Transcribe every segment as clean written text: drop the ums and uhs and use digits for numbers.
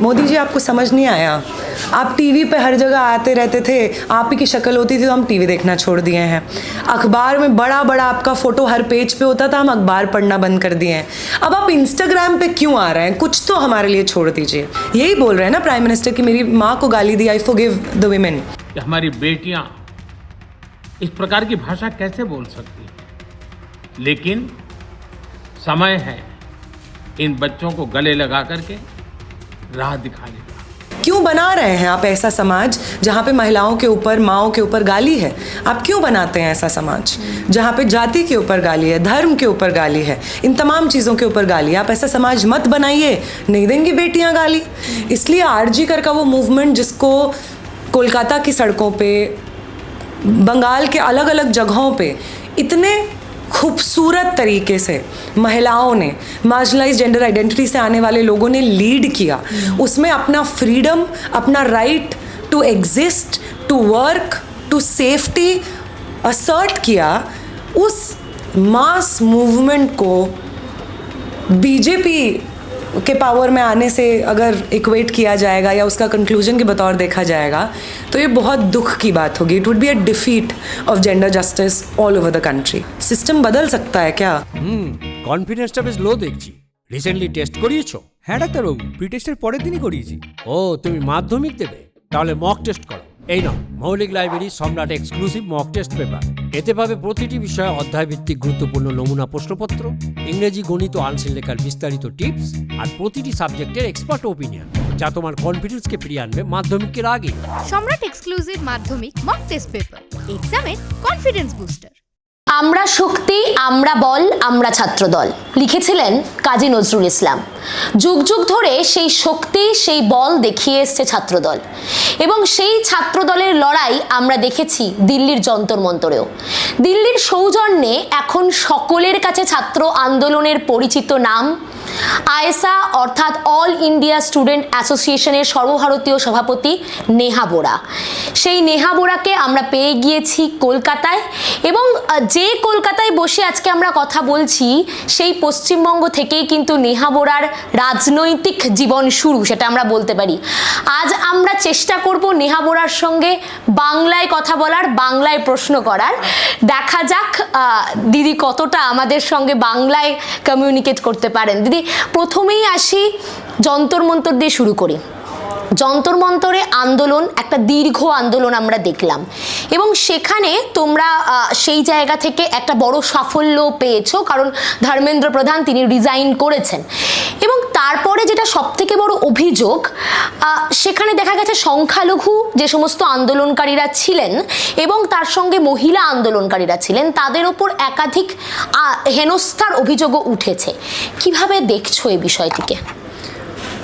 मोदी जी आपको समझ नहीं आया, आप टीवी पे हर जगह आते रहते थे, आप ही की शक्ल होती थी तो हम टीवी देखना छोड़ दिए हैं। अखबार में बड़ा बड़ा आपका फ़ोटो हर पेज पे होता था, हम अखबार पढ़ना बंद कर दिए हैं। अब आप इंस्टाग्राम पे क्यों आ रहे हैं? कुछ तो हमारे लिए छोड़ दीजिए। यही बोल रहे हैं ना प्राइम मिनिस्टर कि मेरी माँ को गाली दी, आई फॉरगिव द वुमेन। हमारी बेटियां इस प्रकार की भाषा कैसे बोल सकती हैं? लेकिन समय है इन बच्चों को गले लगा करके राह दिखाने का। क्यों बना रहे हैं आप ऐसा समाज जहाँ पे महिलाओं के ऊपर, माँओं के ऊपर गाली है? आप क्यों बनाते हैं ऐसा समाज जहाँ पे जाति के ऊपर गाली है, धर्म के ऊपर गाली है, इन तमाम चीज़ों के ऊपर गाली है? आप ऐसा समाज मत बनाइए, नहीं देंगी बेटियाँ गाली। इसलिए आरजी कर का वो मूवमेंट जिसको कोलकाता की सड़कों पे, बंगाल के अलग अलग जगहों पे इतने खूबसूरत तरीके से महिलाओं ने, मार्जिनलाइज जेंडर आइडेंटिटी से आने वाले लोगों ने लीड किया, उसमें अपना फ्रीडम, अपना right to exist, to work, to safety assert किया, उस मास मूवमेंट को बीजेपी के पावर में आने से अगर इक्वेट किया जाएगा या उसका कंक्लूजन के बतौर देखा जाएगा तो ये बहुत दुख की बात होगी। It would be a defeat of gender justice all over the country. System बदल सकता है क्या? কনফিডেন্সটা বেশ লো দেখছি। রিসেন্টলি টেস্ট করিয়েছো? হ্যাঁ ডাক্তারবাবু, প্রি টেস্টের পরের দিনই করিয়েছি। ও তুমি মাধ্যমিক দেবে, তাহলে মক টেস্ট করো। এই নাও মৌলিক লাইব্রেরি সম্রাট এক্সক্লুসিভ মক টেস্ট পেপার। এতে পাবে প্রতিটি বিষয়ে অধ্যায়ভিত্তিক গুরুত্বপূর্ণ নমুনা প্রশ্নপত্র, ইংরেজি, গণিত ও আনসিল লেখার বিস্তারিত টিপস আর প্রতিটি সাবজেক্টের এক্সপার্ট ওপিনিয়ন, যা তোমার কনফিডেন্সকে ফিরিয়ে আনবে মাধ্যমিকের আগে। সম্রাট এক্সক্লুসিভ মাধ্যমিক মক টেস্ট পেপার, এক্সামের কনফিডেন্স বুস্টার। আমরা শক্তি, আমরা বল, আমরা ছাত্রদল লিখেছিলেন কাজী নজরুল ইসলাম। যুগ যুগ ধরে সেই শক্তি, সেই বল দেখিয়ে এসছে ছাত্রদল, এবং সেই ছাত্রদলের লড়াই আমরা দেখেছি দিল্লির যন্তর মন্তরেও। দিল্লির সৌজন্যে এখন সকলের কাছে ছাত্র আন্দোলনের পরিচিত নাম আয়েসা, অর্থাৎ অল ইন্ডিয়া স্টুডেন্ট অ্যাসোসিয়েশনের সর্বভারতীয় সভাপতি নেহা বোরা। সেই নেহা বোরাকে আমরা পেয়ে গিয়েছি কলকাতায়, এবং যে কলকাতায় বসে আজকে আমরা কথা বলছি সেই পশ্চিমবঙ্গ থেকেই কিন্তু নেহা বোরার রাজনৈতিক জীবন শুরু, সেটা আমরা বলতে পারি। আজ আমরা চেষ্টা করব নেহা বোরার সঙ্গে বাংলায় কথা বলার, বাংলায় প্রশ্ন করার। দেখা যাক দিদি কতটা আমাদের সঙ্গে বাংলায় কমিউনিকেট করতে পারেন। দিদি, প্রথমেই আসি, যন্তর মন্তর দিয়ে শুরু করি। যন্তর মন্তরে আন্দোলন, একটা দীর্ঘ আন্দোলন আমরা দেখলাম, এবং সেখানে তোমরা সেই জায়গা থেকে একটা বড় সাফল্য পেয়েছো, কারণ ধর্মেন্দ্র প্রধান তিনি রিজাইন করেছেন। এবং তারপরে যেটা সবথেকে বড় অভিযোগ, সেখানে দেখা গেছে সংখ্যালঘু যে সমস্ত আন্দোলনকারীরা ছিলেন এবং তার সঙ্গে মহিলা আন্দোলনকারীরা ছিলেন, তাদের ওপর একাধিক হেনস্থার অভিযোগও উঠেছে। কিভাবে দেখছো এই বিষয়টিকে?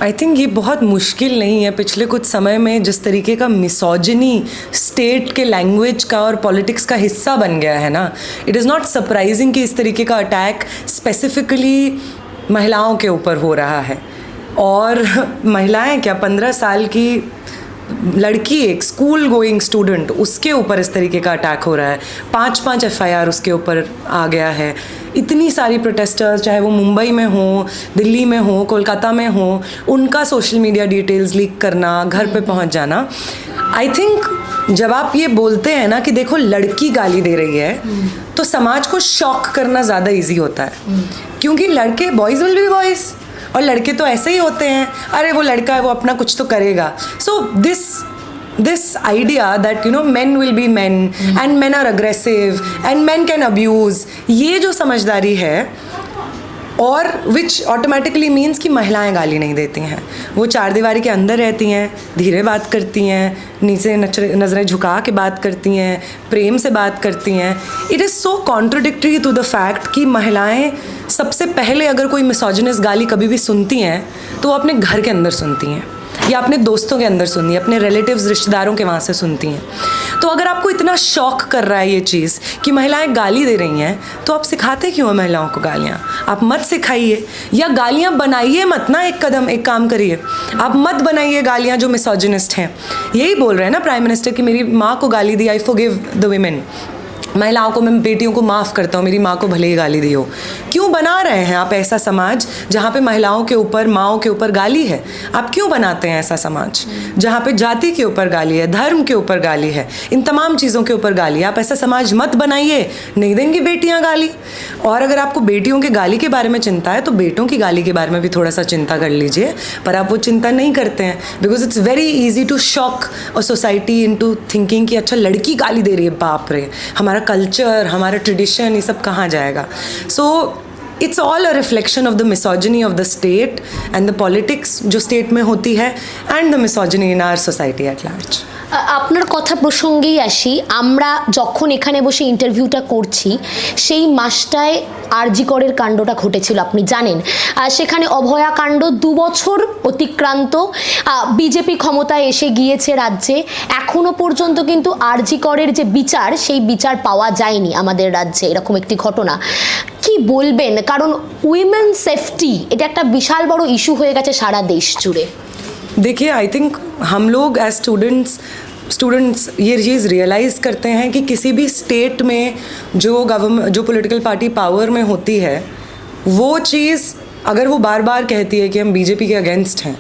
आई थिंक ये बहुत मुश्किल नहीं है। पिछले कुछ समय में जिस तरीके का मिसोजिनी स्टेट के लैंग्वेज का और पॉलिटिक्स का हिस्सा बन गया है ना, इट इज़ नॉट सरप्राइजिंग कि इस तरीके का अटैक स्पेसिफिकली महिलाओं के ऊपर हो रहा है। और महिलाएं क्या, 15 साल की लड़की, एक स्कूल गोइंग स्टूडेंट, उसके ऊपर इस तरीके का अटैक हो रहा है। 5 FIR उसके ऊपर आ गया है। इतनी सारी प्रोटेस्टर्स, चाहे वो मुंबई में हो, दिल्ली में हो, कोलकाता में हो, उनका सोशल मीडिया डिटेल्स लीक करना, घर पे पहुंच जाना। आई थिंक जब आप ये बोलते हैं ना कि देखो लड़की गाली दे रही है, तो समाज को शॉक करना ज़्यादा ईजी होता है, क्योंकि लड़के, बॉयज़ विल बी बॉयज़, और लड़के तो ऐसे ही होते हैं, अरे वो लड़का है, वो अपना कुछ तो करेगा। सो this idea that men will be men and men are aggressive and men can abuse, ये जो समझदारी है, और which automatically means कि महिलाएं गाली नहीं देती हैं, वो चार दीवारी के अंदर रहती हैं, धीरे बात करती हैं, नीचे नज़रें झुका के बात करती हैं, प्रेम से बात करती हैं। It is so contradictory to the fact कि महिलाएं सबसे पहले अगर कोई मिसोजिनस गाली कभी भी सुनती हैं तो वो अपने घर के अंदर सुनती हैं, या अपने दोस्तों के अंदर सुनती हैं, अपने रिलेटिव्स, रिश्तेदारों के वहाँ से सुनती हैं। तो अगर आपको इतना शॉक कर रहा है ये चीज़ कि महिलाएं गाली दे रही हैं, तो आप सिखाते क्यों हैं महिलाओं को गालियाँ? आप मत सिखाइए, या गालियाँ बनाइए मत ना। एक काम करिए, आप मत बनाइए गालियाँ जो मिसोजिनिस्ट हैं। यही बोल रहे हैं ना प्राइम मिनिस्टर कि मेरी माँ को गाली दी, आई फॉरगिव द वुमेन। महिलाओं को, मैं बेटियों को माफ़ करता हूँ, मेरी माँ को भले ही गाली दी हो। क्यों बना रहे हैं आप ऐसा समाज जहाँ पे महिलाओं के ऊपर, माँओं के ऊपर गाली है? आप क्यों बनाते हैं ऐसा समाज जहाँ पे जाति के ऊपर गाली है, धर्म के ऊपर गाली है, इन तमाम चीज़ों के ऊपर गाली है? आप ऐसा समाज मत बनाइए, नहीं देंगी बेटियाँ गाली। और अगर आपको बेटियों के गाली के बारे में चिंता है तो बेटों की गाली के बारे में भी थोड़ा सा चिंता कर लीजिए, पर आप वो चिंता नहीं करते हैं, because it's very easy to shock a society into thinking कि अच्छा लड़की गाली दे रही है, बाप रे, हमारा कल्चर, हमारा ट्रेडिशन, ये सब कहाँ जाएगा? So it's all a reflection of the misogyny of the state and the politics जो स्टेट में होती है, and the misogyny in our society at large. আপনার কথা প্রসঙ্গেই আসি, আমরা যখন এখানে বসে ইন্টারভিউটা করছি সেই মাসটায় আরজি করের কাণ্ডটা ঘটেছিল, আপনি জানেন। সেখানে অভয়া কাণ্ড 2 বছর অতিক্রান্ত, বিজেপি ক্ষমতায় এসে গিয়েছে রাজ্যে, এখনো পর্যন্ত কিন্তু আরজি করের যে বিচার সেই বিচার পাওয়া যায়নি আমাদের রাজ্যে, এরকম একটি ঘটনা। কি বলবেন? কারণ উইমেন সেফটি এটা একটা বিশাল বড় ইস্যু হয়ে গেছে সারা দেশ জুড়ে। देखिए, आई थिंक हम लोग एज स्टूडेंट्स ये चीज़ रियलाइज़ करते हैं कि किसी भी स्टेट में जो पॉलिटिकल पार्टी पावर में होती है, वो चीज़ अगर वो बार बार कहती है कि हम बीजेपी के अगेंस्ट हैं,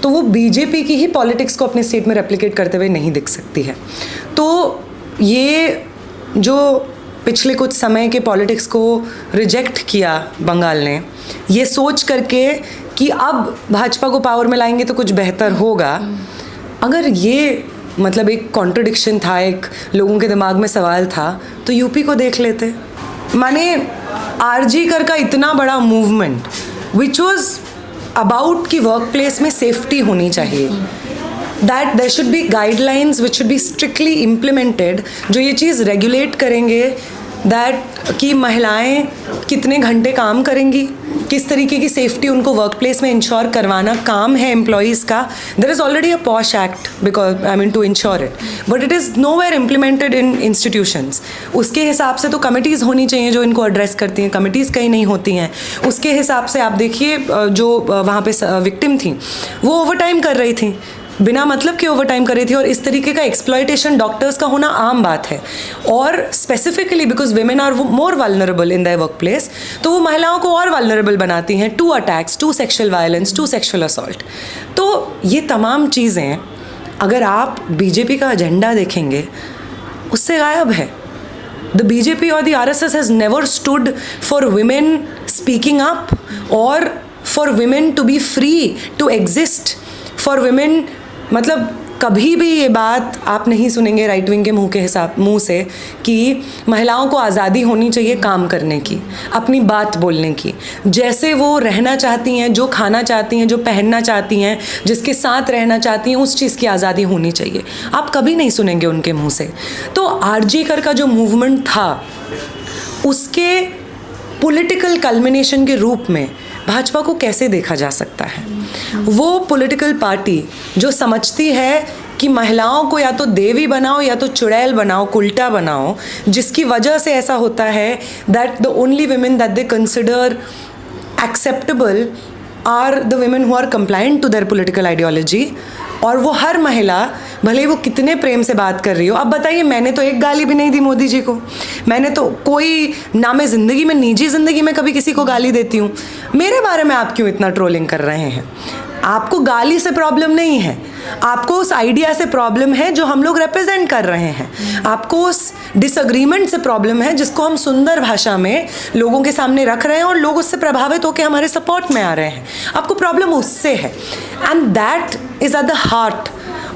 तो वो बीजेपी की ही पॉलिटिक्स को अपने स्टेट में रेप्लिकेट करते हुए नहीं दिख सकती है। तो ये जो पिछले कुछ समय के पॉलिटिक्स को रिजेक्ट किया बंगाल ने, ये सोच करके कि अब भाजपा को पावर में लाएंगे तो कुछ बेहतर होगा, अगर ये मतलब एक कॉन्ट्रडिक्शन था, एक लोगों के दिमाग में सवाल था, तो यूपी को देख लेते। माने आरजी कर का इतना बड़ा मूवमेंट विच वॉज अबाउट कि वर्क प्लेस में सेफ्टी होनी चाहिए, that there should be guidelines which should be strictly implemented, जो ये चीज़ रेगुलेट करेंगे दैट कि महिलाएं कितने घंटे काम करेंगी, किस तरीके की सेफ्टी उनको वर्क प्लेस में इंश्योर करवाना काम है एम्प्लॉयज़ का। There is already a POSH act because I mean to ensure it, but it is nowhere implemented in institutions. उसके हिसाब से तो कमिटीज़ होनी चाहिए जो इनको एड्रेस करती हैं, कमिटीज़ कहीं नहीं होती हैं। उसके हिसाब से आप देखिए जो वहाँ पे विक्टिम थी वो ओवर टाइम कर रही थी, बिना मतलब के ओवर टाइम कर रही थी, और इस तरीके का एक्सप्लॉयटेशन डॉक्टर्स का होना आम बात है। और specifically because women are more vulnerable in their workplace, तो वो महिलाओं को और वल्नरेबल बनाती हैं to attacks, to sexual violence, to sexual assault. तो ये तमाम चीज़ें अगर आप बीजेपी का एजेंडा देखेंगे उससे गायब है। The BJP or the RSS has never stood for women speaking up or for women to be free to exist, for women मतलब कभी भी ये बात आप नहीं सुनेंगे राइट विंग के मुंह से कि महिलाओं को आज़ादी होनी चाहिए काम करने की, अपनी बात बोलने की, जैसे वो रहना चाहती हैं, जो खाना चाहती हैं, जो पहनना चाहती हैं, जिसके साथ रहना चाहती हैं, उस चीज़ की आज़ादी होनी चाहिए। आप कभी नहीं सुनेंगे उनके मुंह से। तो आरजी कर का जो मूवमेंट था उसके पॉलिटिकल कल्मिनेशन के रूप में भाजपा को कैसे देखा जा सकता है? वो पॉलिटिकल पार्टी जो समझती है कि महिलाओं को या तो देवी बनाओ या तो चुड़ैल बनाओ, उल्टा बनाओ, जिसकी वजह से ऐसा होता है that the only women that they consider acceptable are the women who are compliant to their political ideology। और वो हर महिला भले ही वो कितने प्रेम से बात कर रही हो, अब बताइए, मैंने तो एक गाली भी नहीं दी मोदी जी को, मैंने तो कोई ना, मैं ज़िंदगी में, निजी ज़िंदगी में कभी किसी को गाली देती हूँ, मेरे बारे में आप क्यों इतना ट्रोलिंग कर रहे हैं? आपको गाली से प्रॉब्लम नहीं है, आपको उस आइडिया से प्रॉब्लम है जो हम लोग रिप्रेजेंट कर रहे हैं, आपको उस डिसएग्रीमेंट से प्रॉब्लम है जिसको हम सुंदर भाषा में लोगों के सामने रख रहे हैं और लोग उससे प्रभावित होकर हमारे सपोर्ट में आ रहे हैं। आपको प्रॉब्लम उससे है, and that is at the heart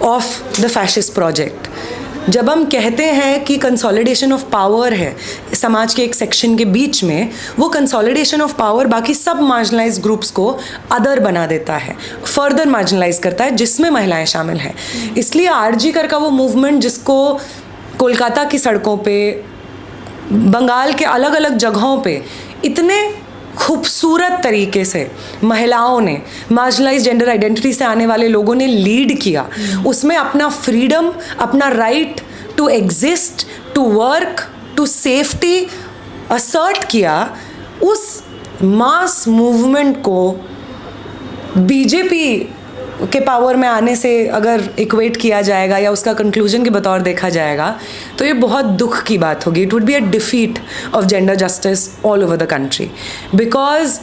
of the fascist project. जब हम कहते हैं कि कंसोलिडेशन ऑफ पावर है समाज के एक सेक्शन के बीच में, वो कंसोलिडेशन ऑफ पावर बाकी सब मार्जिनलाइज ग्रुप्स को अदर बना देता है, फर्दर मार्जिनलाइज करता है, जिसमें महिलाएं शामिल हैं। इसलिए आरजी कर का वो मूवमेंट जिसको कोलकाता की सड़कों पे, बंगाल के अलग अलग जगहों पे इतने खूबसूरत तरीके से महिलाओं ने, मार्जिनलाइज जेंडर आइडेंटिटी से आने वाले लोगों ने लीड किया, उसमें अपना फ्रीडम, अपना right to exist, to work, to safety assert किया, उस मास मूवमेंट को बीजेपी के पावर में आने से अगर इक्वेट किया जाएगा या उसका कंक्लूजन के बतौर देखा जाएगा तो ये बहुत दुख की बात होगी. It would be a defeat of gender justice all over the country because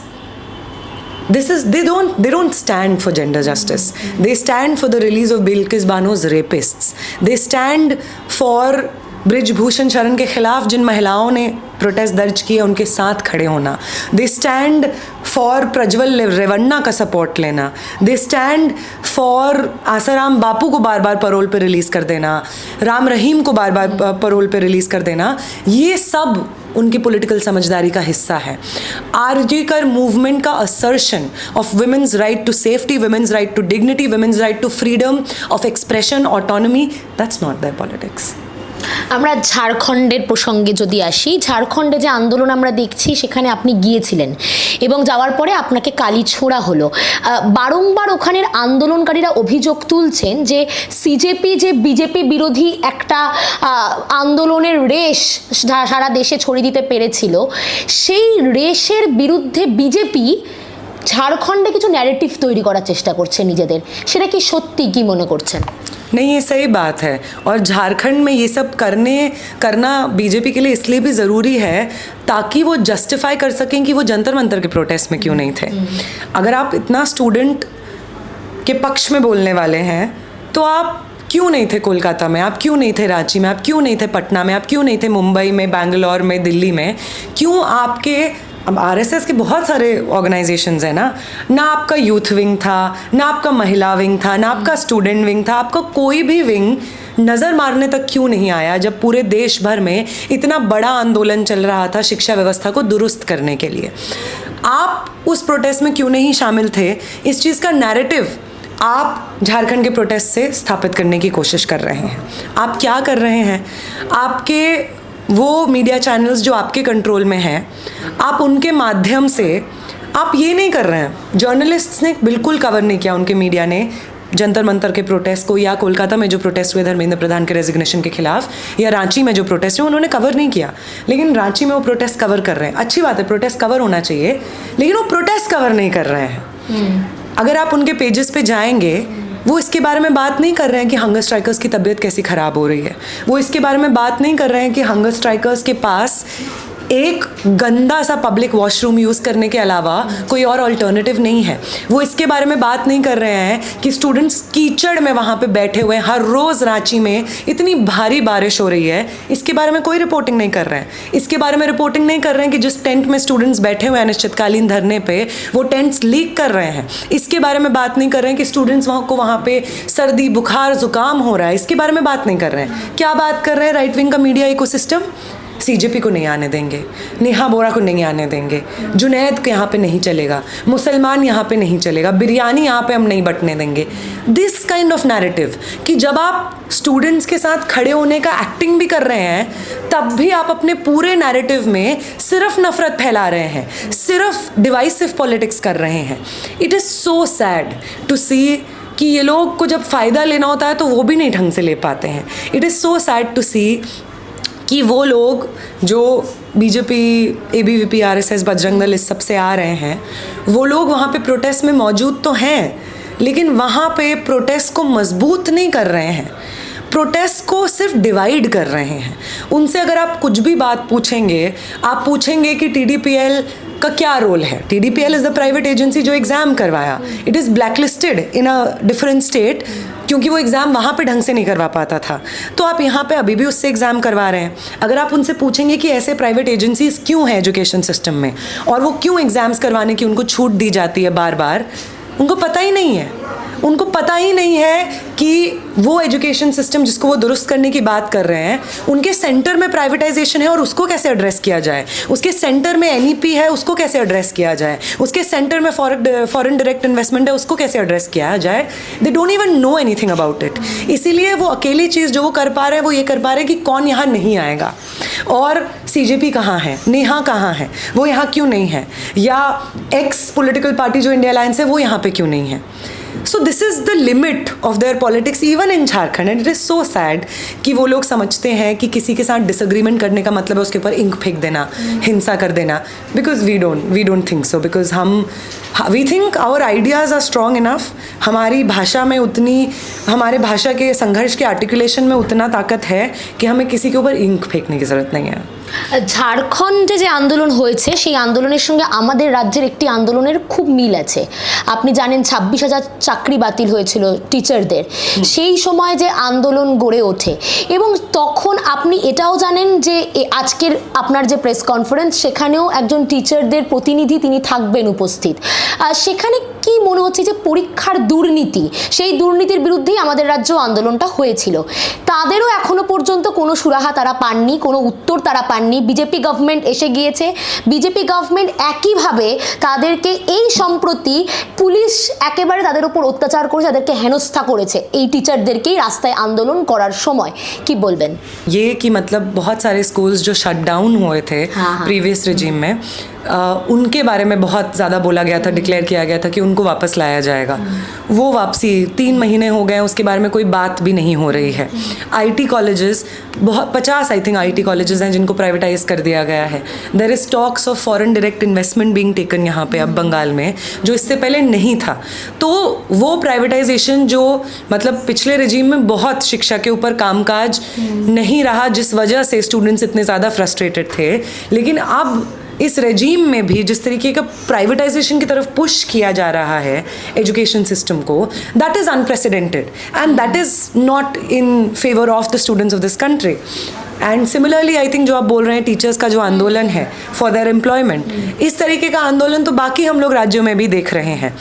they don't stand for gender justice. They stand for the release of Bilkis Banu's rapists. They stand for Brijbhushan शरण के खिलाफ जिन महिलाओं ने protest दर्ज किए उनके साथ खड़े होना. They stand for Prajwal Revanna का सपोर्ट लेना. They stand for Asaram Bapu को बार बार पैरोल पे रिलीज़ कर देना, राम रहीम को बार बार पैरोल पे रिलीज़ कर देना. ये सब उनकी पॉलिटिकल समझदारी का हिस्सा है. आरजीकर मूवमेंट का assertion of women's right to safety, women's right to dignity, women's right to freedom of expression, autonomy, that's not their politics. আমরা ঝাড়খণ্ডের প্রসঙ্গে যদি আসি, ঝাড়খণ্ডে যে আন্দোলন আমরা দেখছি সেখানে আপনি গিয়েছিলেন এবং যাওয়ার পরে আপনাকে কালি ছোঁড়া হলো. বারংবার ওখানের আন্দোলনকারীরা অভিযোগ তুলছেন যে সিজেপি যে বিজেপি বিরোধী একটা আন্দোলনের রেশ সারা দেশে ছড়িয়ে দিতে পেরেছিল, সেই রেশের বিরুদ্ধে বিজেপি ঝাড়খণ্ডে কিছু ন্যারেটিভ তৈরি করার চেষ্টা করছে নিজেদের. সেটা কি সত্যি, কি মনে করছেন? नहीं, ये सही बात है. और झारखंड में ये सब करना बीजेपी के लिए इसलिए भी ज़रूरी है ताकि वो जस्टिफाई कर सकें कि वो जंतर मंतर के प्रोटेस्ट में क्यों नहीं थे. अगर आप इतना स्टूडेंट के पक्ष में बोलने वाले हैं तो आप क्यों नहीं थे कोलकाता में, आप क्यों नहीं थे रांची में, आप क्यों नहीं थे पटना में, आप क्यों नहीं थे मुंबई में, बैंगलोर में, दिल्ली में? क्यों आपके अब आरएसएस के बहुत सारे ऑर्गेनाइजेशंस हैं ना आपका यूथ विंग था, ना आपका महिला विंग था, ना आपका स्टूडेंट विंग था, आपका कोई भी विंग नज़र मारने तक क्यों नहीं आया जब पूरे देश भर में इतना बड़ा आंदोलन चल रहा था शिक्षा व्यवस्था को दुरुस्त करने के लिए? आप उस प्रोटेस्ट में क्यों नहीं शामिल थे? इस चीज़ का नैरेटिव आप झारखंड के प्रोटेस्ट से स्थापित करने की कोशिश कर रहे हैं. आप क्या कर रहे हैं? आपके वो मीडिया चैनल्स जो आपके कंट्रोल में हैं, आप उनके माध्यम से आप ये नहीं कर रहे हैं. जर्नलिस्ट्स ने बिल्कुल कवर नहीं किया, उनके मीडिया ने जंतर मंतर के प्रोटेस्ट को, या कोलकाता में जो प्रोटेस्ट हुए धर्मेंद्र प्रधान के रेजिग्नेशन के खिलाफ, या रांची में जो प्रोटेस्ट हुए उन्होंने कवर नहीं किया. लेकिन रांची में वो प्रोटेस्ट कवर कर रहे हैं. अच्छी बात है, प्रोटेस्ट कवर होना चाहिए, लेकिन वो प्रोटेस्ट कवर नहीं कर रहे हैं. अगर आप उनके पेजेस पे जाएंगे, वो इसके बारे में बात नहीं कर रहे हैं कि हंगर स्ट्राइकर्स की तबीयत कैसी ख़राब हो रही है. वो इसके बारे में बात नहीं कर रहे हैं कि हंगर स्ट्राइकर्स के पास एक गंदा सा पब्लिक वॉशरूम यूज़ करने के अलावा कोई और अल्टरनेटिव नहीं है. वो इसके बारे में बात नहीं कर रहे हैं कि स्टूडेंट्स कीचड़ में वहाँ पे बैठे हुए हैं. हर रोज़ रांची में इतनी भारी बारिश हो रही है, इसके बारे में कोई रिपोर्टिंग नहीं कर रहे हैं. इसके बारे में रिपोर्टिंग नहीं कर रहे हैं कि जिस टेंट में स्टूडेंट्स बैठे हुए हैं अनिश्चितकालीन धरने पे, वो टेंट्स लीक कर रहे हैं. इसके बारे में बात नहीं कर रहे हैं कि स्टूडेंट्स वहाँ पे सर्दी, बुखार, जुकाम हो रहा है. इसके बारे में बात नहीं कर रहे हैं. क्या बात कर रहे हैं राइट विंग का मीडिया इकोसिस्टम? सीजेपी को नहीं आने देंगे, नेहा बोरा को नहीं आने देंगे, जुनैद को यहाँ पे नहीं चलेगा, मुसलमान यहाँ पे नहीं चलेगा, बिरयानी यहाँ पे हम नहीं बंटने देंगे. दिस काइंड ऑफ नैरेटिव कि जब आप स्टूडेंट्स के साथ खड़े होने का एक्टिंग भी कर रहे हैं तब भी आप अपने पूरे नैरेटिव में सिर्फ नफरत फैला रहे हैं, सिर्फ डिवाइसिव पॉलिटिक्स कर रहे हैं. It is so sad to see कि ये लोग को जब फ़ायदा लेना होता है तो वो भी नहीं ढंग से ले पाते हैं. It is so sad to see कि वो लोग जो BJP, ABVP, RSS, Bajrang Dal इस सब से आ रहे हैं, वो लोग वहाँ पे प्रोटेस्ट में मौजूद तो हैं, लेकिन वहाँ पे प्रोटेस्ट को मजबूत नहीं कर रहे हैं, प्रोटेस्ट को सिर्फ डिवाइड कर रहे हैं. उनसे अगर आप कुछ भी बात पूछेंगे, आप पूछेंगे कि टीडीपीएल का क्या रोल है. TDPL is the private agency जो एग्ज़ाम करवाया. It is blacklisted in a different state क्योंकि वो एग्ज़ाम वहाँ पे ढंग से नहीं करवा पाता था. तो आप यहाँ पे अभी भी उससे एग्ज़ाम करवा रहे हैं. अगर आप उनसे पूछेंगे कि ऐसे प्राइवेट एजेंसीज क्यों हैं एजुकेशन सिस्टम में और वो क्यों एग्ज़ाम्स करवाने की उनको छूट दी जाती है बार बार, उनको पता ही नहीं है. उनको पता ही नहीं है कि वो एजुकेशन सिस्टम जिसको वो दुरुस्त करने की बात कर रहे हैं, उनके सेंटर में प्राइवेटाइजेशन है और उसको कैसे एड्रेस किया जाए. उसके सेंटर में एनईपी है, उसको कैसे एड्रेस किया जाए. उसके सेंटर में फॉरेन डायरेक्ट इन्वेस्टमेंट है, उसको कैसे एड्रेस किया जाए. They don't even know anything about it. इसीलिए वो अकेली चीज़ जो वो कर पा रहे हैं वो ये कर पा रहे हैं कि कौन यहाँ नहीं आएगा, और सीजेपी कहाँ है, नेहा कहाँ है, वो यहाँ क्यों नहीं है, या एक्स पॉलिटिकल पार्टी जो इंडिया अलायंस है वो यहाँ पे क्यों नहीं है. So this is the limit of their politics even in Jharkhand and it is so sad कि वो लोग समझते हैं कि किसी के साथ डिसएग्रीमेंट करने का मतलब है उसके ऊपर इंक फेंक देना, हिंसा कर देना. Because we don't think so. Because we think our ideas are strong enough. हमारी भाषा में उतनी, हमारे भाषा के संघर्ष के आर्टिकुलेशन में उतना ताकत है कि हमें किसी के ऊपर इंक फेंकने की ज़रूरत नहीं है. ঝাড়খণ্ডে যে আন্দোলন হয়েছে সেই আন্দোলনের সঙ্গে আমাদের রাজ্যের একটি আন্দোলনের খুব মিল আছে. আপনি জানেন 26,000 চাকরি বাতিল হয়েছিল টিচারদের, সেই সময় যে আন্দোলন গড়ে ওঠে, এবং তখন আপনি এটাও জানেন যে আজকের আপনার যে প্রেস কনফারেন্স সেখানেও একজন টিচারদের প্রতিনিধি তিনি থাকবেন উপস্থিত. সেখানে কি মনে হচ্ছে যে পরীক্ষার দুর্নীতি, সেই দুর্নীতির বিরুদ্ধেই আমাদের রাজ্য আন্দোলনটা হয়েছিল, তাদেরও এখনো পর্যন্ত কোনো সুরাহা তারা পাননি, কোনো উত্তর তারা পাননি. বিজেপি গভর্নমেন্ট এসে গিয়েছে, বিজেপি গভর্নমেন্ট একইভাবে তাদেরকে এই সম্প্রতি পুলিশ একেবারে তাদের উপর অত্যাচার করেছে, তাদেরকে হেনস্থা করেছে এই টিচারদেরকেই রাস্তায় আন্দোলন করার সময়. কি বলবেন? ये कि मतलब बहुत सारे स्कूल्स जो शट डाउन हुए थे प्रीवियस रेजिम में, उनके बारे में बहुत ज़्यादा बोला गया था, डिक्लेयर किया गया था कि उनको वापस लाया जाएगा. वो वापसी 3 महीने हो गए, उसके बारे में कोई बात भी नहीं हो रही है. IT कॉलेजेस, बहुत 50 आई थिंक IT कॉलेजेस हैं जिनको प्राइवेटाइज कर दिया गया है. There is talks of foreign direct investment being taken यहाँ पे अब बंगाल में, जो इससे पहले नहीं था. तो वो प्राइवेटाइजेशन जो मतलब पिछले रेजिम में बहुत शिक्षा के ऊपर कामकाज नहीं रहा, जिस वजह से स्टूडेंट्स इतने ज़्यादा फ्रस्ट्रेटेड थे, लेकिन अब इस रेजीम में भी जिस तरीके का प्राइवेटाइजेशन की तरफ पुश किया जा रहा है एजुकेशन सिस्टम को, that is unprecedented and that is not in favour of the students of this country. And similarly I think जो आप बोल रहे हैं टीचर्स का जो आंदोलन है फॉर देयर एम्प्लॉयमेंट, इस तरीके का आंदोलन तो बाकी हम लोग राज्यों में भी देख रहे हैं.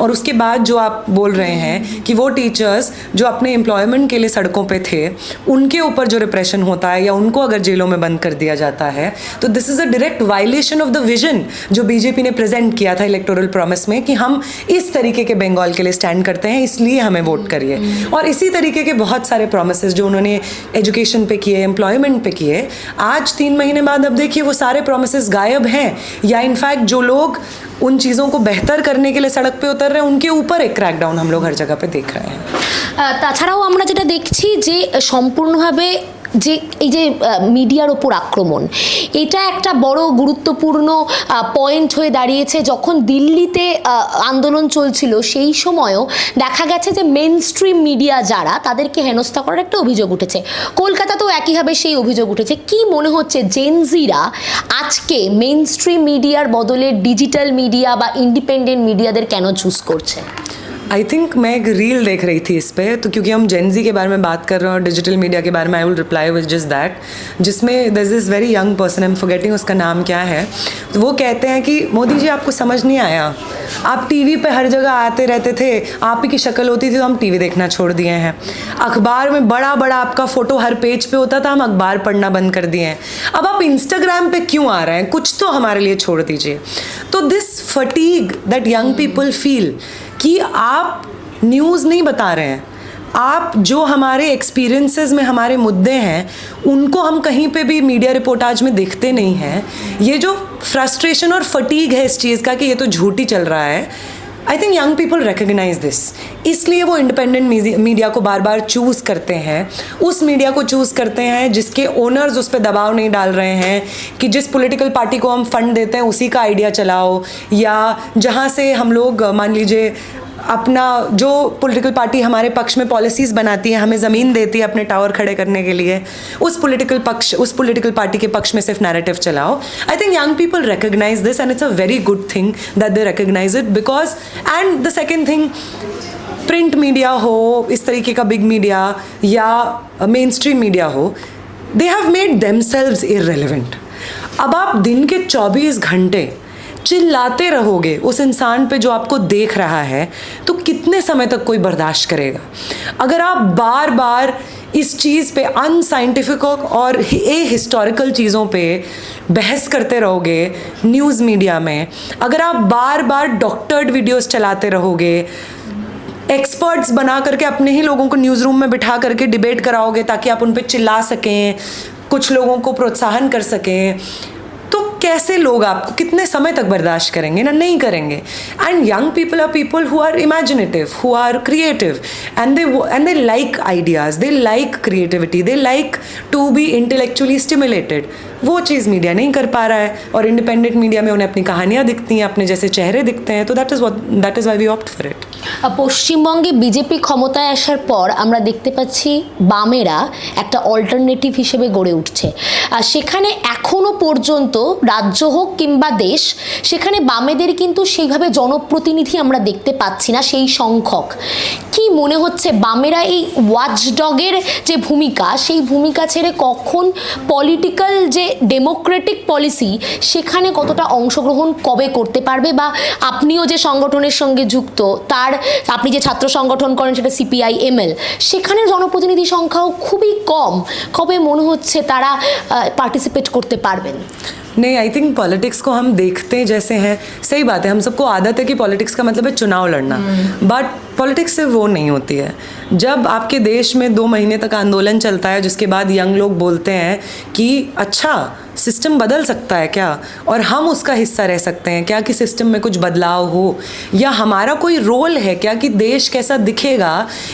और उसके बाद जो आप बोल रहे हैं कि वो टीचर्स जो अपने एम्प्लॉयमेंट के लिए सड़कों पे थे, उनके ऊपर जो रिप्रेशन होता है या उनको अगर जेलों में बंद कर दिया जाता है, तो this is a direct violation of the vision जो बीजेपी ने प्रेजेंट किया था इलेक्टोरल प्रॉमिस में कि हम इस तरीके के बंगाल के लिए स्टैंड करते हैं, इसलिए हमें वोट करिए. और इसी तरीके के बहुत सारे प्रॉमिसेस जो उन्होंने एजुकेशन पे किए, एम्प्लॉयमेंट पे किए, आज 3 महीने बाद अब देखिए वो सारे प्रॉमिसेस गायब हैं, या इनफैक्ट जो लोग उन चीज़ों को बेहतर करने के लिए सड़क पे उतर रहे हैं उनके ऊपर एक क्रैकडाउन हम लोग हर जगह पे देख रहे हैं. তাছাড়াও আমরা যেটা দেখছি যে সম্পূর্ণভাবে যে এই যে মিডিয়ার ওপর আক্রমণ, এটা একটা বড় গুরুত্বপূর্ণ পয়েন্ট হয়ে দাঁড়িয়েছে. যখন দিল্লিতে আন্দোলন চলছিল সেই সময়ও দেখা গেছে যে মেন স্ট্রিম মিডিয়া যারা, তাদেরকে হেনস্থা করার একটা অভিযোগ উঠেছে. কলকাতাতেও একইভাবে সেই অভিযোগ উঠেছে. কি মনে হচ্ছে জেনজিরা আজকে মেন স্ট্রিম মিডিয়ার বদলে ডিজিটাল মিডিয়া বা ইন্ডিপেন্ডেন্ট মিডিয়াদের কেন চুজ করছে? आई थिंक मैं एक रील देख रही थी इस पे, तो क्योंकि हम जेनजी के बारे में बात कर रहे हैं और डिजिटल मीडिया के बारे में, I will reply with just that, जिसमें there is this very young person, I am forgetting उसका नाम क्या है, तो वो कहते हैं कि मोदी जी आपको समझ नहीं आया, आप टीवी पे हर जगह आते रहते थे, आप ही की शक्ल होती थी तो हम टीवी देखना छोड़ दिए हैं. अखबार में बड़ा बड़ा आपका फ़ोटो हर पेज पे होता था, हम अखबार पढ़ना बंद कर दिए हैं. अब आप इंस्टाग्राम पे क्यों आ रहे हैं, कुछ तो हमारे लिए छोड़ दीजिए. तो this fatigue that young people feel कि आप न्यूज़ नहीं बता रहे हैं, आप जो हमारे एक्सपीरियंसेस में हमारे मुद्दे हैं उनको हम कहीं पे भी मीडिया रिपोर्टाज में देखते नहीं हैं. ये जो फ्रस्ट्रेशन और फटीग है इस चीज़ का कि ये तो झूठ ही चल रहा है, I think young people recognise this, इसलिए वो इंडिपेंडेंट मीडिया को बार बार चूज़ करते हैं, उस मीडिया को चूज़ करते हैं जिसके ओनर्स उस पर दबाव नहीं डाल रहे हैं कि जिस पॉलिटिकल पार्टी को हम फंड देते हैं उसी का आइडिया चलाओ, या जहाँ से हम लोग मान लीजिए अपना जो पॉलिटिकल पार्टी हमारे पक्ष में पॉलिसीज़ बनाती है, हमें ज़मीन देती है अपने टावर खड़े करने के लिए, उस पॉलिटिकल पार्टी के पक्ष में सिर्फ नैरेटिव चलाओ. I think young people recognise this and it's a very good thing that they recognise it, because and the second thing, print media हो, इस तरीके का बिग मीडिया या मेन स्ट्रीम मीडिया हो, they have made themselves irrelevant. अब आप दिन के 24 घंटे चिल्लाते रहोगे उस इंसान पे जो आपको देख रहा है, तो कितने समय तक कोई बर्दाश्त करेगा. अगर आप बार बार इस चीज़ पे अनसाइंटिफिक और हिस्टोरिकल चीज़ों पे बहस करते रहोगे न्यूज़ मीडिया में, अगर आप बार बार डॉक्टर्ड वीडियोस चलाते रहोगे, एक्सपर्ट्स बना करके अपने ही लोगों को न्यूज़ रूम में बिठा करके डिबेट कराओगे ताकि आप उन पे चिल्ला सकें, कुछ लोगों को प्रोत्साहन कर सकें, तो कैसे लोग आपको कितने समय तक बर्दाश्त करेंगे ना, नहीं करेंगे. And young people are people who are imaginative, who are creative, and they like ideas, they like creativity, they like to be intellectually stimulated. वो चीज़ मीडिया नहीं कर पा रहा है, और इंडिपेंडेंट मीडिया में उन्हें अपनी कहानियाँ दिखती हैं, अपने जैसे चेहरे दिखते हैं. तो that is why we opt for it. পশ্চিমবঙ্গে বিজেপি ক্ষমতায় আসার পর আমরা দেখতে পাচ্ছি বামেরা একটা অল্টারনেটিভ হিসেবে গড়ে উঠছে, আর সেখানে এখনো পর্যন্ত রাজ্য হোক কিংবা দেশ, সেখানে বামেদের কিন্তু সেইভাবে জনপ্রতিনিধি আমরা দেখতে পাচ্ছি না সেই সংখ্যক. কি মনে হচ্ছে বামেরা এই ওয়াচডগের যে ভূমিকা, সেই ভূমিকা ছেড়ে কখন পলিটিক্যাল যে ডেমোক্রেটিক পলিসি সেখানে কতটা অংশগ্রহণ কবে করতে পারবে? বা আপনিও যে সংগঠনের সঙ্গে যুক্ত, তার আপনি যে ছাত্র সংগঠন করেন সেটা CPI-ML, সেখানের জনপ্রতিনিধি সংখ্যাও খুবই কম, কবে মনে হচ্ছে তারা পার্টিসিপেট করতে পারবেন? नहीं, आई थिंक पॉलिटिक्स को हम देखते जैसे हैं, सही बात है, हम सबको आदत है कि पॉलिटिक्स का मतलब है चुनाव लड़ना, बट पॉलिटिक्स सिर्फ वो नहीं होती है. जब आपके देश में 2 महीने तक आंदोलन चलता है, जिसके बाद यंग लोग बोलते हैं कि अच्छा सिस्टम बदल सकता है क्या, और हम उसका हिस्सा रह सकते हैं क्या, कि सिस्टम में कुछ बदलाव हो, या हमारा कोई रोल है क्या, कि देश कैसा दिखेगा,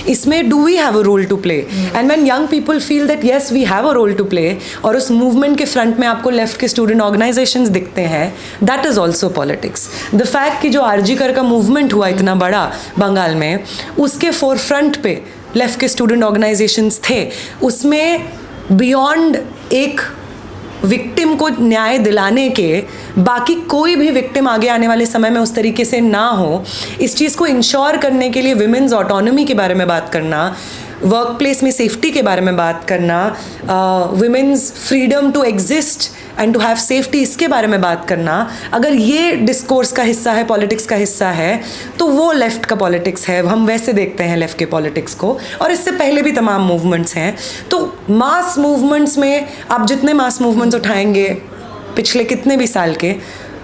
इसमें do we have a role to play. And when young people feel that yes we have a role to play, और उस मूवमेंट के फ्रंट में आपको लेफ्ट के स्टूडेंट ऑर्गेनाइजेशंस दिखते हैं, that is also politics. The fact कि जो RG कर का मूवमेंट हुआ इतना बड़ा बंगाल में, उसके फोर फ्रंट पे लेफ्ट के स्टूडेंट ऑर्गेनाइजेशंस थे, उसमें बियॉन्ड एक विक्टिम को न्याय दिलाने के बाकी कोई भी विक्टिम आगे आने वाले समय में उस तरीके से ना हो, इस चीज़ को इंश्योर करने के लिए विमेंस ऑटोनॉमी के बारे में बात करना, वर्क प्लेस में सेफ्टी के बारे में बात करना, women's freedom to exist and to have safety, इसके बारे में बात करना, अगर ये डिस्कोर्स का हिस्सा है, पॉलिटिक्स का हिस्सा है, तो वो लेफ़्ट का पॉलिटिक्स है. हम वैसे देखते हैं लेफ़्ट के पॉलिटिक्स को, और इससे पहले भी तमाम मूवमेंट्स हैं. तो मास मूवमेंट्स में आप जितने मास मूवमेंट्स उठाएंगे पिछले कितने भी साल के,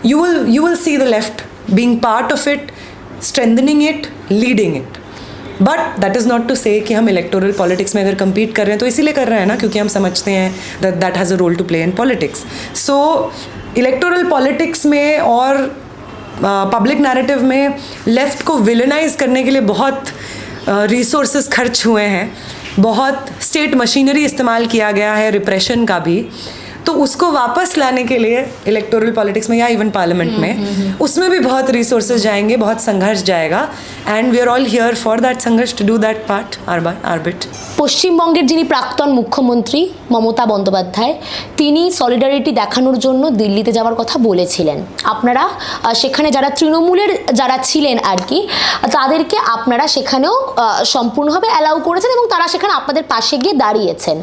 you will see the left being part of it, strengthening it, leading it. But that is not to say कि हम इलेक्टोरल पॉलिटिक्स में अगर कम्पीट कर रहे हैं तो इसीलिए कर रहे हैं ना, क्योंकि हम समझते हैं that has a role to play in politics. So electoral politics में और पब्लिक नैरेटिव में लेफ़्ट को विलेनाइज करने के लिए बहुत रिसोर्सेज खर्च हुए हैं, बहुत स्टेट मशीनरी इस्तेमाल किया गया है, रिप्रेशन का भी. तो उसको वापस लाने के लिए इलेक्टोरल पॉलिटिक्स में या इवन पार्लियामेंट में, उसमें भी बहुत रिसोर्सेज जाएंगे, बहुत संघर्ष जाएगा, and we are all here for that संघर्ष to do that part our bit. পশ্চিমবঙ্গের যিনি প্রাক্তন মুখ্যমন্ত্রী মমতা বন্দ্যোপাধ্যায়, তিনি সলিডারিটি দেখানোর জন্য দিল্লিতে যাওয়ার কথা বলেছিলেন. আপনারা সেখানে যারা তৃণমূলের যারা ছিলেন আর কি, তাদেরকে আপনারা সেখানেও সম্পূর্ণভাবে অ্যালাউ করেছেন এবং তারা সেখানে আপনাদের পাশে গিয়ে দাঁড়িয়েছেন.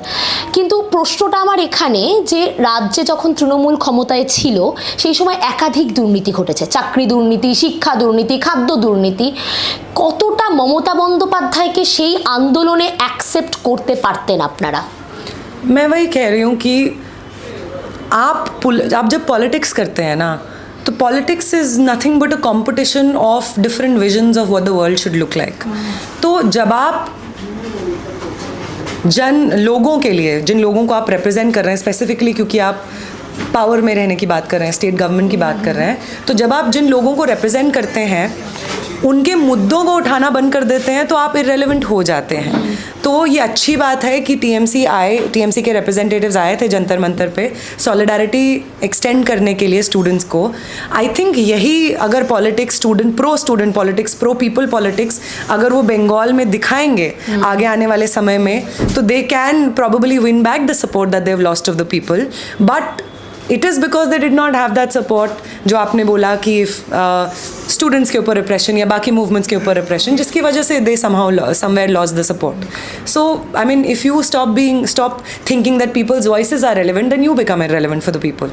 কিন্তু প্রশ্নটা আমার এখানে, যে রাজ্যে যখন তৃণমূল ক্ষমতায় ছিল সেই সময় একাধিক দুর্নীতি ঘটেছে, চাকরি দুর্নীতি, শিক্ষা দুর্নীতি, খাদ্য দুর্নীতি, কতটা মমতা বন্দ্যোপাধ্যায়কে সেই আন্দোলনে অ্যাকসেপ্ট করতে পারতেন আপনারা? मैं वही कह रही हूँ कि आप जब पॉलिटिक्स करते हैं ना, तो politics is nothing but a competition of different visions of what the world should look like. तो जब आप लोगों के लिए, जिन लोगों को आप रिप्रेजेंट कर रहे हैं स्पेसिफिकली, क्योंकि आप पावर में रहने की बात कर रहे हैं, स्टेट गवर्नमेंट की बात कर रहे हैं, तो जब आप जिन लोगों को रिप्रेजेंट करते हैं उनके मुद्दों को उठाना बंद कर देते हैं तो आप इरेलेवेंट हो जाते हैं. तो ये अच्छी बात है कि टीएमसी के रिप्रेजेंटेटिव्स आए थे जंतर मंतर पे सॉलिडारिटी एक्सटेंड करने के लिए स्टूडेंट्स को. आई थिंक यही अगर politics, pro student politics, pro people politics अगर वो बंगाल में दिखाएंगे आगे आने वाले समय में, तो they can probably win back the support that they have lost of the people. But it is because they did not have that support, जो आपने बोला कि स्टूडेंट्स के ऊपर रिप्रेशन या बाकी मूवमेंट्स के ऊपर रिप्रेशन, जिसकी वजह से they somewhere lost the support. So I mean if you stop thinking that people's voices are relevant, then you become irrelevant for the people.